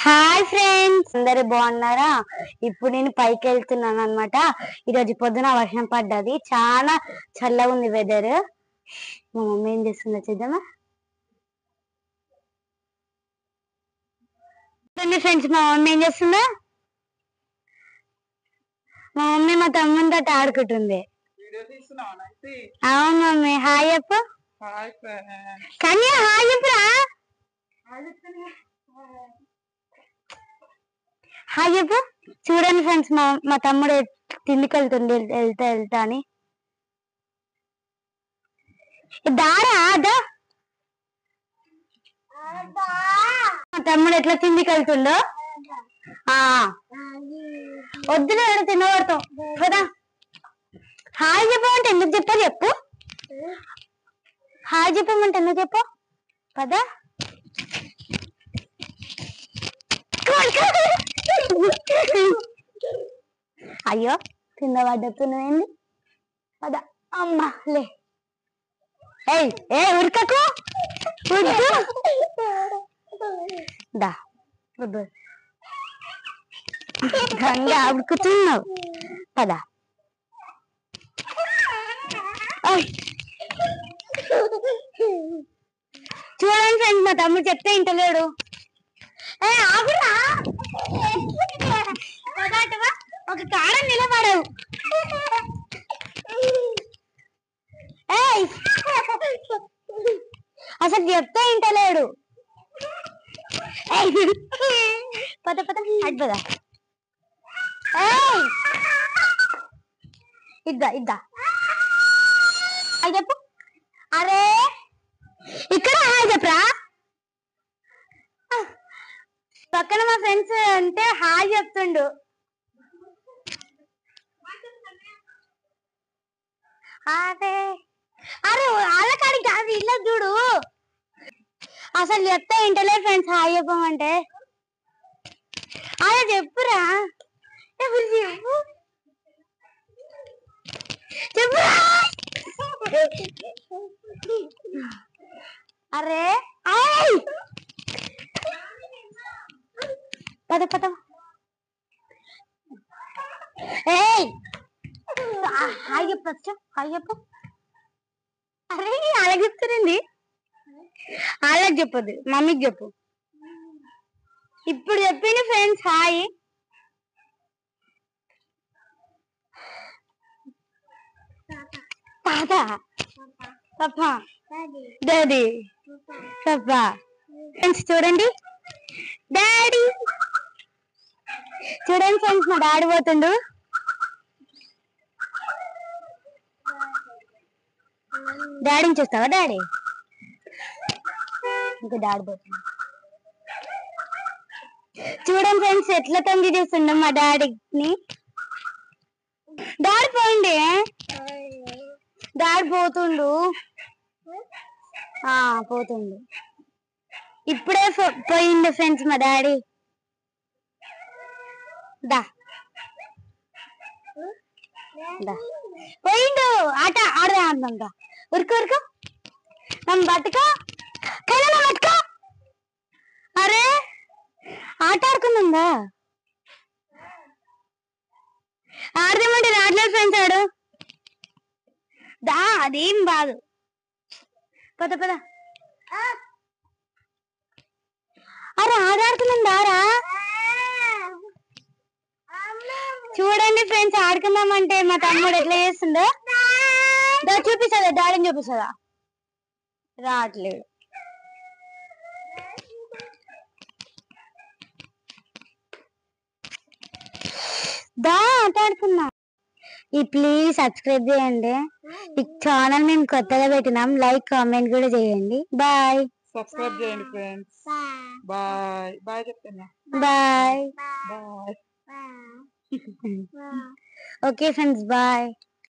Hi friends, అందరు బాగున్నారా? ఇప్పుడు నేను పైకి వెళ్తున్నాను అనమాట. ఈరోజు పొద్దున వర్షం పడ్డది, చాలా చల్లగా ఉంది వెదర్. మా మమ్మీ ఏం చేస్తుందో చూద్దామా. ఫ్రెండ్స్, మా మమ్మీ ఏం చేస్తుందా? మా మమ్మీ మా తమ్ముని తోటి ఆడుకుంటుంది. అవును మమ్మీ, హాయ్ చెప్పు. కానీ హాయ్ చెప్పురా. హాయ్ చెప్పు. చూడండి ఫ్రెండ్స్, మా తమ్ముడు తిండికి వెళ్తుంది, వెళ్తా అని. దారా దా. మా తమ్ముడు ఎట్లా తిండికి వెళ్తుండో. వద్దులే, తినబడతాం కదా. హాయ్ చెప్పమంటే ఎందుకు చెప్పాలి చెప్పు. హాయ్ చెప్పమంటే ఎందుకు చెప్పు కదా. అయ్యో, కింద పడ్డట్టున్నాయండి పద. అమ్మా లే. ఏ ఉరకకు, దా. గంగా ఉడుకుతున్నావు పద. చూడండి ఫ్రెండ్స్, మా తమ్ముడు చెప్తే ఇంటలేడు. ఒక కాడ నిలబడవు. అసలు చెప్తే ఇంటలేడు. పద పద అటు పద. ఇద్దా చెప్పు. అరే ఇక్కడ హాయ్ చెప్పరా. పక్కన మా ఫ్రెండ్స్ అంటే హాయ్ చెప్తుండు. అరే అరే వాళ్ళకాడి కాదు, ఇల్లు చూడు. అసలు చెప్తే ఇంటలే ఫ్రెండ్స్ హాయ్ చెప్పమంటే. అదే చెప్పురా. ఎప్పుడు చెప్పు చెప్పురా. అరే పద పద. హాయ్ చెప్పు ఫస్ట్, హాయ్ చెప్పు. అరే అలాగే చెప్తారండి. అలాగే చెప్పదు, మమ్మీకి చెప్పు. ఇప్పుడు చెప్పింది ఫ్రెండ్స్ హాయ్. తాత, పాపా, డాడీ, పాపా. ఫ్రెండ్స్ చూడండి, డాడీ. చూడండి ఫ్రెండ్స్, మా డాడీ పోతుండు. డాడీని చూస్తావా? డాడీ ఇంకా డాడీ పోతుండు. చూడండి ఫ్రెండ్స్, ఎట్లా తంగి చేస్తుండ మా డాడీని. డాడీ పోయింది, డాడీ పోతుండు. పోతుండు, ఇప్పుడే పోయిండు ఫ్రెండ్స్ మా డాడీ. దా పోయిండు. ఆట ఆడదా అందంగా. ఉరుకు ఉరుకు, నన్ను పట్టుకో, కైనా పట్టుకో. అరే ఆట ఆడుకుందా. ఆడదామంటే రావట్లేదు ఫ్రెండ్స్ ఆడు. దా, అదేం బాదు. పద పద. అరే ఆడుకుందారా. చూడండి ఫ్రెండ్స్, ఆడుకుందామంటే మా తమ్ముడు ఎట్లా చేస్తుందో. చూపిస్తుందా, డాడీని చూపిస్తుందా. రావట్లేదు. దా ఆట ఆడుకున్నా. ప్లీజ్ సబ్స్క్రైబ్ చేయండి. ఈ ఛానల్ మేము కొత్తగా పెట్టినాం. లైక్ కామెంట్ కూడా చేయండి. బాయ్. సబ్స్క్రైబ్ చేయండి ఫ్రెండ్స్. బాయ్ బాయ్ చెప్తున్నా. Bye. Bye. Okay friends, bye.